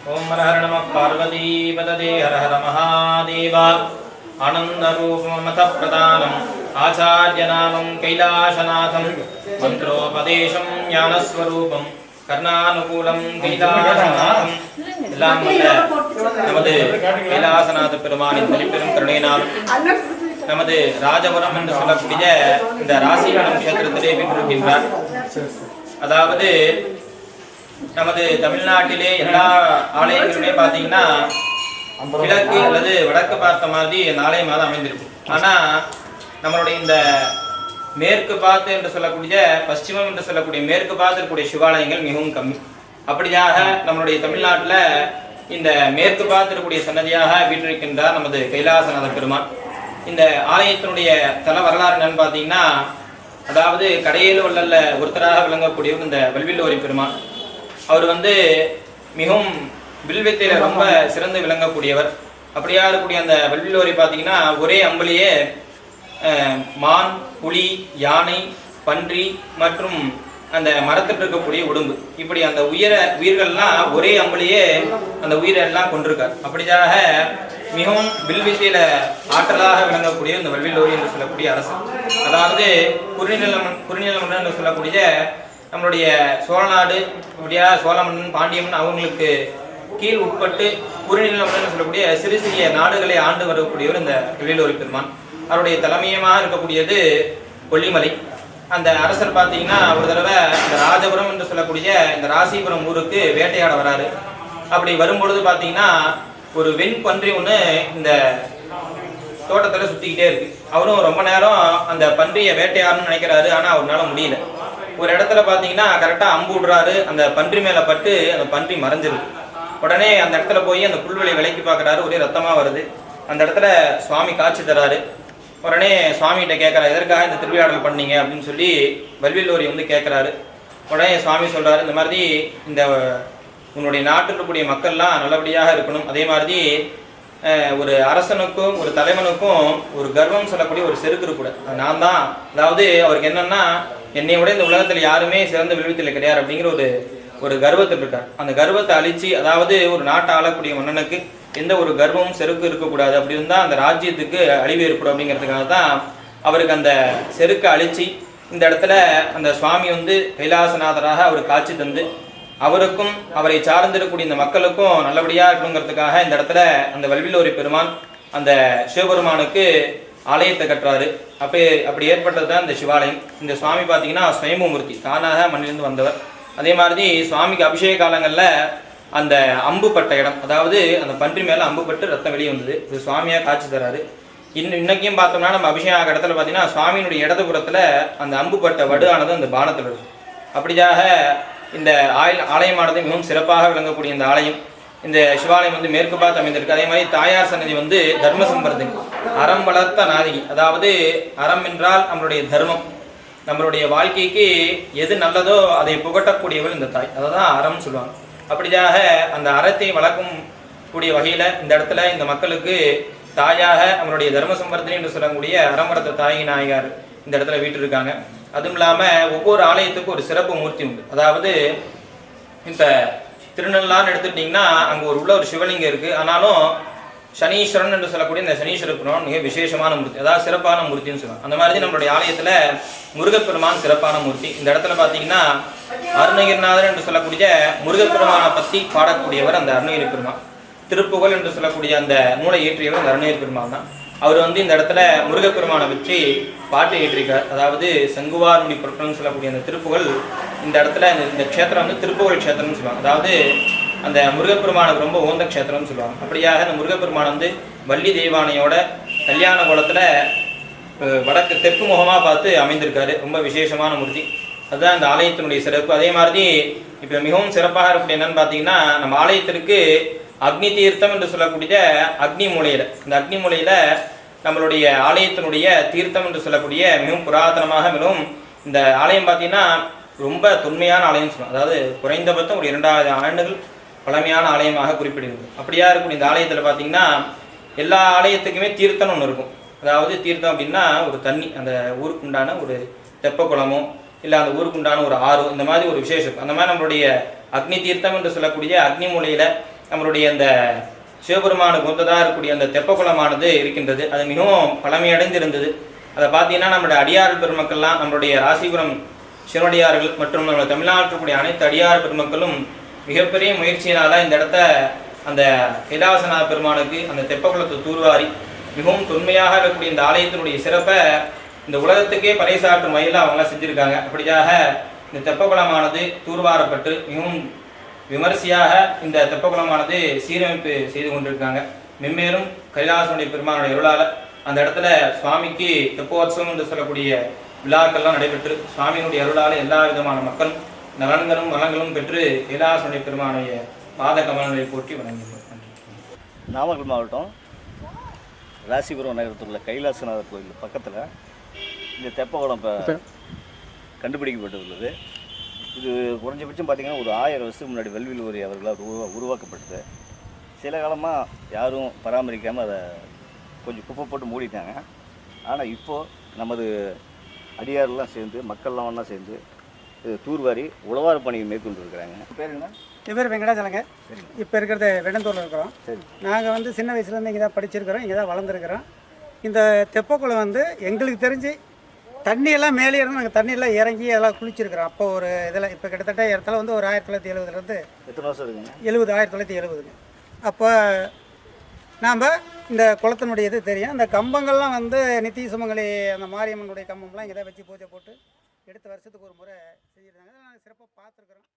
ओम हर हर नमः पार्वती पतये हर हर महादेव आनंदरूपमथ प्रदानम् आचार्यनामं कैलासनाथं मंत्रोपदेशं ज्ञानस्वरूपं कर्णानुकूलं कैलासनाथं எல்லாம் நமது கைலாசநாத பெருமானின் தனிப்பெரும் கருணையினால் நமது ராஜபுரம் என்று சொல்லக்கூடிய இந்த ராசிகணம் கஷேத்திரத்திலே வீற்றிருக்கின்றார். அதாவது நமது தமிழ்நாட்டிலே எல்லா ஆலயங்களுமே பார்த்தீங்கன்னா கிழக்கு அல்லது வடக்கு பார்த்த மாதிரி அந்த ஆலயமாக அமைந்திருக்கும். ஆனால் நம்மளுடைய இந்த மேற்கு பார்த்து என்று சொல்லக்கூடிய பশ্চিமம் என்று சொல்லக்கூடிய மேற்கு பார்த்து இருக்கக்கூடிய சிவாலயங்கள் மிகவும் கம்மி. அப்படியாக நம்மளுடைய தமிழ்நாட்டில் இந்த மேற்கு பார்த்து இருக்கக்கூடிய சன்னதியாக வீற்றிருக்கின்றார் நமது கைலாசநாத பெருமான். இந்த ஆலயத்தினுடைய தல வரலாறு என்னன்னு பார்த்தீங்கன்னா, அதாவது கடையேழு வள்ளல்ல ஒருத்தராக விளங்கக்கூடியவர் இந்த வல்வில்லோரி பெருமான். அவர் மிகவும் வில்வித்தையில ரொம்ப சிறந்து விளங்கக்கூடியவர். அப்படியா இருக்கக்கூடிய அந்த வல்வில்லோரி பார்த்தீங்கன்னா ஒரே அம்புலியே மான், புலி, யானை, பன்றி மற்றும் அந்த மரத்தில் இருக்கக்கூடிய உடும்பு, இப்படி அந்த உயிர்கள்லாம் ஒரே அம்புலியே அந்த உயிரெல்லாம் கொண்டிருக்கார். அப்படியாக மிகவும் வில்வித்தையில ஆற்றலாக விளங்கக்கூடிய இந்த வல்வில்லோரி என்று சொல்லக்கூடிய அரசர். அதாவது குறுநிலம் என்று சொல்லக்கூடிய நம்மளுடைய சோழநாடு, இப்படியா சோழமன்னன், பாண்டியமன் அவங்களுக்கு கீழ் உட்பட்டு குறுநிலம் என்று சொல்லக்கூடிய சிறு சிறிய நாடுகளை ஆண்டு வரக்கூடியவர் இந்த வல்வில்லோரி பெருமான். அவருடைய தலைமையமாக இருக்கக்கூடியது கொல்லிமலை. அந்த அரசர் பார்த்தீங்கன்னா ஒரு தடவை இந்த ராஜபுரம் என்று சொல்லக்கூடிய இந்த ராசிபுரம் ஊருக்கு வேட்டையாட வராரு. அப்படி வரும்பொழுது பார்த்தீங்கன்னா ஒரு வெண் பன்றி ஒன்று இந்த தோட்டத்தில் சுற்றிக்கிட்டே இருக்கு. அவரும் ரொம்ப நேரம் அந்த பன்றியை வேட்டையாடணும்னு நினைக்கிறாரு, ஆனால் அவரால முடியல. ஒரு இடத்துல பார்த்தீங்கன்னா கரெக்டாக அம்பு விடுறாரு, அந்த பன்றி மேலே பட்டு அந்த பன்றி மறைஞ்சிருக்கு. உடனே அந்த இடத்துல போய் அந்த புல்வெளி விலைக்கு பார்க்குறாரு, ஒரே ரத்தமாக வருது. அந்த இடத்துல சுவாமி காட்சி தராரு. உடனே சுவாமிகிட்ட கேட்குறாரு, எதற்காக இந்த திருவிழாடல் பண்ணீங்க அப்படின்னு சொல்லி வல்வில்லோரி கேட்குறாரு. உடனே சுவாமி சொல்கிறாரு, இந்த மாதிரி இந்த உன்னுடைய நாட்டில் இருக்கக்கூடிய மக்கள்லாம் நல்லபடியாக இருக்கணும். அதே மாதிரி ஒரு அரசனுக்கும் ஒரு தலைவனுக்கும் ஒரு கர்வம் சொல்லக்கூடிய ஒரு செருக்கு இருக்கக்கூடாது. நான் தான், அதாவது அவருக்கு என்னன்னா என்னை விட இந்த உலகத்தில் யாருமே சிறந்த வில்வித்தில் கிடையாது அப்படிங்கிற ஒரு கர்வத்தில் இருக்கார். அந்த கர்வத்தை அழிச்சு, அதாவது ஒரு நாட்டை ஆளக்கூடிய மன்னனுக்கு எந்த ஒரு கர்வமும் செருக்கு இருக்கக்கூடாது, அப்படி இருந்தால் அந்த ராஜ்யத்துக்கு அழிவு ஏற்படும் அப்படிங்கிறதுக்காக தான் அவருக்கு அந்த செருக்கை அழிச்சு இந்த இடத்துல அந்த சுவாமி கைலாசநாதராக அவர் காட்சி தந்து அவருக்கும் அவரை சார்ந்திருக்கக்கூடிய இந்த மக்களுக்கும் நல்லபடியாக இருக்கணுங்கிறதுக்காக இந்த இடத்துல அந்த வல்வில்லோரி பெருமான் அந்த சிவபெருமானுக்கு ஆலயத்தை கட்டுறாரு. அப்படி ஏற்பட்டது தான் இந்த சிவாலயம். இந்த சுவாமி பார்த்தீங்கன்னா ஸ்வயம்பூமூர்த்தி, தானாக மண்ணிலிருந்து வந்தவர். அதே மாதிரி சுவாமிக்கு அபிஷேக காலங்களில் அந்த அம்பு பட்ட இடம், அதாவது அந்த பன்றி மேலே அம்பு பட்டு ரத்தம் வெளியே வந்தது, இது சுவாமியாக காட்சி தராரு. இன்னைக்கும் பார்த்தோம்னா நம்ம அபிஷேக இடத்துல பார்த்தீங்கன்னா சுவாமியினுடைய இடதுபுறத்தில் அந்த அம்பு பட்ட வடு ஆனது அந்த பானத்தில் இருக்கும். அப்படியாக இந்த ஆலயமானது மிகவும் சிறப்பாக விளங்கக்கூடிய இந்த ஆலயம், இந்த சிவாலயம் மேற்கு பார்த்து அமைந்திருக்கு. அதே மாதிரி தாயார் சன்னதி தர்ம சம்பர்தனி, அறம் வளர்த்த நாயகி. அதாவது அறம் என்றால் நம்மளுடைய தர்மம், நம்மளுடைய வாழ்க்கைக்கு எது நல்லதோ அதை புகட்டக்கூடியவர் இந்த தாய், அதை தான் அறம் சொல்லுவாங்க. அப்படியாக அந்த அறத்தை வளர்க்கும் கூடிய வகையில் இந்த இடத்துல இந்த மக்களுக்கு தாயாக நம்மளுடைய தர்ம சம்பர்தனி என்று சொல்லக்கூடிய அறம் வளர்த்த தாயகி நாயகார் இந்த இடத்துல வீட்டிருக்காங்க. அதுவும் இல்லாமல் ஒவ்வொரு ஆலயத்துக்கும் ஒரு சிறப்பு மூர்த்தி உண்டு. அதாவது இப்போ திருநள்ளான்னு எடுத்துக்கிட்டிங்கன்னா அங்கே ஒரு சிவலிங்கம் இருக்குது. ஆனாலும் சனீஸ்வரன் என்று சொல்லக்கூடிய இந்த சனீஸ்வர பெருமான் மிக விசேஷமான மூர்த்தி, அதாவது சிறப்பான மூர்த்தின்னு சொல்லுவாங்க. அந்த மாதிரி நம்மளுடைய ஆலயத்தில் முருகப்பெருமான் சிறப்பான மூர்த்தி. இந்த இடத்துல பார்த்தீங்கன்னா அருணகிரிநாதர் என்று சொல்லக்கூடிய முருகப்பெருமானை பற்றி பாடக்கூடியவர் அந்த அருணகிரி பெருமான். திருப்புகழ் என்று சொல்லக்கூடிய அந்த நூலை இயற்றியவர் அந்த அருணகிரி பெருமான் தான். அவர் இந்த இடத்துல முருகப்பெருமானை பற்றி பாட்டு ஏற்றிருக்கார். அதாவது சங்குவார் முனி பொருட்கள்னு சொல்லக்கூடிய அந்த திருப்புகழ் இந்த இடத்துல இந்த க்ஷேத்திரம் திருப்புகழ் க்ஷேத்திரம்னு சொல்லுவாங்க. அதாவது அந்த முருகப்பெருமானுக்கு ரொம்ப உகந்த க்ஷேத்திரம்னு சொல்லுவாங்க. அப்படியாக அந்த முருகப்பெருமான் வள்ளி தெய்வானையோட கல்யாண கோலத்தில் வடக்கு தெற்கு முகமாக பார்த்து அமைந்திருக்காரு. ரொம்ப விசேஷமான மூர்த்தி, அதுதான் இந்த ஆலயத்தினுடைய சிறப்பு. அதே மாதிரி இப்போ மிகவும் சிறப்பாக இருக்கக்கூடிய என்னன்னு பார்த்தீங்கன்னா, நம்ம ஆலயத்திற்கு அக்னி தீர்த்தம் என்று சொல்லக்கூடிய அக்னி மூலையில், இந்த அக்னி மூலையில் நம்மளுடைய ஆலயத்தினுடைய தீர்த்தம் என்று சொல்லக்கூடிய மிகவும் புராதனமாக மிகவும் இந்த ஆலயம் பார்த்தீங்கன்னா ரொம்ப தொன்மையான ஆலயம் சொல்லுவோம். அதாவது குறைந்தபட்சம் ஒரு 2000 ஆண்டுகள் பழமையான ஆலயமாக குறிப்பிடுகிறது. அப்படியா இருக்கும் இந்த ஆலயத்தில் பார்த்தீங்கன்னா எல்லா ஆலயத்துக்குமே தீர்த்தம்னு ஒன்று இருக்கும். அதாவது தீர்த்தம் அப்படின்னா ஒரு தண்ணி, அந்த ஊருக்கு உண்டான ஒரு தெப்ப குளமோ இல்லை அந்த ஊருக்கு உண்டான ஒரு ஆறோ, இந்த மாதிரி ஒரு விசேஷம். அந்த மாதிரி நம்மளுடைய அக்னி தீர்த்தம் என்று சொல்லக்கூடிய அக்னி மூலையில் நம்மளுடைய அந்த சிவபெருமானுக்கு உந்ததாக இருக்கக்கூடிய அந்த தெப்பக்குளமானது இருக்கின்றது. அது மிகவும் பழமையடைந்திருந்தது. அதை பார்த்தீங்கன்னா நம்மளுடைய அடியார் பெருமக்கள்லாம், நம்மளுடைய ராசிபுரம் சிவனடியார்கள் மற்றும் நம்ம தமிழ்நாட்டிற்குரிய அனைத்து அடியார் பெருமக்களும் மிகப்பெரிய முயற்சியினால் இந்த இடத்த அந்த கைலாசநாத பெருமானுக்கு அந்த தெப்பக்குளத்தை தூர்வாரி மிகவும் தொன்மையாக இருக்கக்கூடிய இந்த ஆலயத்தினுடைய சிறப்பை இந்த உலகத்துக்கே பறைசாற்றும் வகையில் அவங்களாம் செஞ்சுருக்காங்க. அப்படியாக இந்த தெப்பக்குளமானது தூர்வாரப்பட்டு மிகவும் விமரிசையாக இந்த தெப்பக்குளமானது சீரமைப்பு செய்து கொண்டிருக்காங்க. மென்மேலும் கைலாசனுடைய பெருமானுடைய அருளால் அந்த இடத்துல சுவாமிக்கு தெப்போத்சவம் என்று சொல்லக்கூடிய விழாக்கள்லாம் நடைபெற்று சுவாமியினுடைய அருளால் எல்லா விதமான மக்களும் நலன்களும் வளங்களும் பெற்று கைலாசனுடைய பெருமானுடைய பாத கமலங்களை போற்றி வணங்குகிறோம். நாமக்கல் மாவட்டம் ராசிபுரம் நகரத்தில் உள்ள கைலாசநாதர் கோயில் பக்கத்தில் இந்த தெப்பக்குளம் இப்போ கண்டுபிடிக்கப்பட்டுள்ளது. இது குறைஞ்சபட்சம் பார்த்திங்கன்னா ஒரு 1000 வருஷத்துக்கு முன்னாடி வெல்வில்வரி அவர்களால் உருவாக்கப்பட்டது. சில காலமாக யாரும் பராமரிக்காமல் அதை கொஞ்சம் குப்பை போட்டு மூடிட்டாங்க. ஆனால் இப்போது நமது அடியாரெலாம் சேர்ந்து மக்கள்லாம் ஒன்றா சேர்ந்து தூர்வாரி உழவார பணியை மேற்கொண்டு இருக்கிறாங்க. பேர் என்ன? என் பேர் வெங்கடாச்சலங்க. இப்போ இருக்கிறது வெள்ளந்தூரில் இருக்கிறோம். சரி, நாங்கள் வந்து சின்ன வயசுலேருந்து இங்கே தான் படிச்சிருக்கிறோம், இங்கே தான் வளர்ந்துருக்கிறோம். இந்த தெப்பக்குளம் வந்து எங்களுக்கு தெரிஞ்சு தண்ணியெல்லாம் மேலே இருந்து நாங்கள் தண்ணியெல்லாம் இறங்கி அதெல்லாம் குளிச்சிருக்கிறோம். அப்போ ஒரு இதில் இப்போ கிட்டத்தட்ட இடத்துல வந்து ஒரு 1970 எத்தனை வருஷம் இருக்குங்க? 1970. அப்போ நாம் இந்த குளத்தினுடைய இது தெரியும். அந்த கம்பங்கள்லாம் வந்து நித்திய சுமங்கலி அந்த மாரியம்மனுடைய கம்பம்லாம் இங்கே தான் வச்சு பூஜை போட்டு எடுத்த வருஷத்துக்கு ஒரு முறை செஞ்சுருந்தாங்க. நாங்கள் சிறப்பாக பார்த்துருக்குறோம்.